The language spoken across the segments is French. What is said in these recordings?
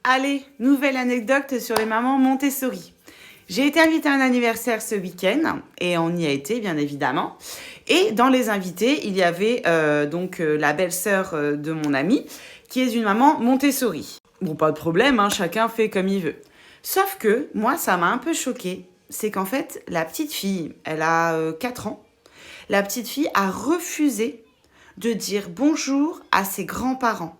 Allez, nouvelle anecdote sur les mamans Montessori. J'ai été invitée à un anniversaire ce week-end et on y a été bien évidemment. Et dans les invités, il y avait la belle-sœur de mon amie qui est une maman Montessori. Bon, pas de problème, hein, chacun fait comme il veut. Sauf que moi, ça m'a un peu choquée. C'est qu'en fait, la petite fille, elle a 4 ans. La petite fille a refusé de dire bonjour à ses grands-parents.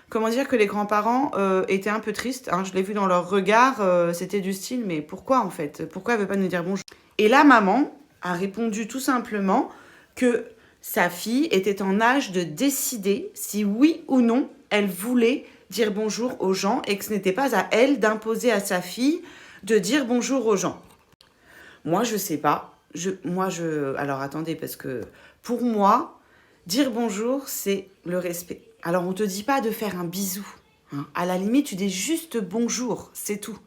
Comment dire que les grands-parents étaient un peu tristes, hein, je l'ai vu dans leur regard, c'était du style, mais pourquoi en fait? Pourquoi elle veut pas nous dire bonjour? Et la maman a répondu tout simplement que sa fille était en âge de décider si oui ou non elle voulait dire bonjour aux gens et que ce n'était pas à elle d'imposer à sa fille de dire bonjour aux gens. Moi, je sais pas. Alors attendez, parce que pour moi, dire bonjour, c'est le respect. Alors, on te dit pas de faire un bisou, hein. À la limite, tu dis juste bonjour, c'est tout.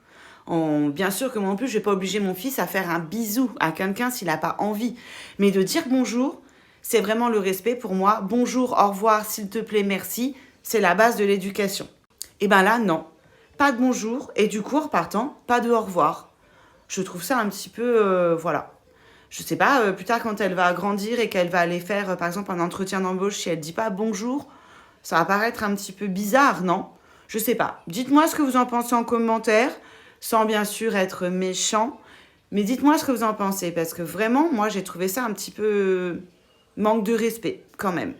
Bien sûr que moi non plus, je vais pas obliger mon fils à faire un bisou à quelqu'un s'il n'a pas envie. Mais de dire bonjour, c'est vraiment le respect pour moi. Bonjour, au revoir, s'il te plaît, merci. C'est la base de l'éducation. Et ben là, non. Pas de bonjour et du coup, en partant, pas de au revoir. Je trouve ça un petit peu, voilà. Je sais pas, plus tard quand elle va grandir et qu'elle va aller faire, par exemple, un entretien d'embauche, si elle dit pas bonjour, ça va paraître un petit peu bizarre, non? Je sais pas. Dites-moi ce que vous en pensez en commentaire, sans bien sûr être méchant. Mais dites-moi ce que vous en pensez, parce que vraiment, moi, j'ai trouvé ça un petit peu manque de respect, quand même.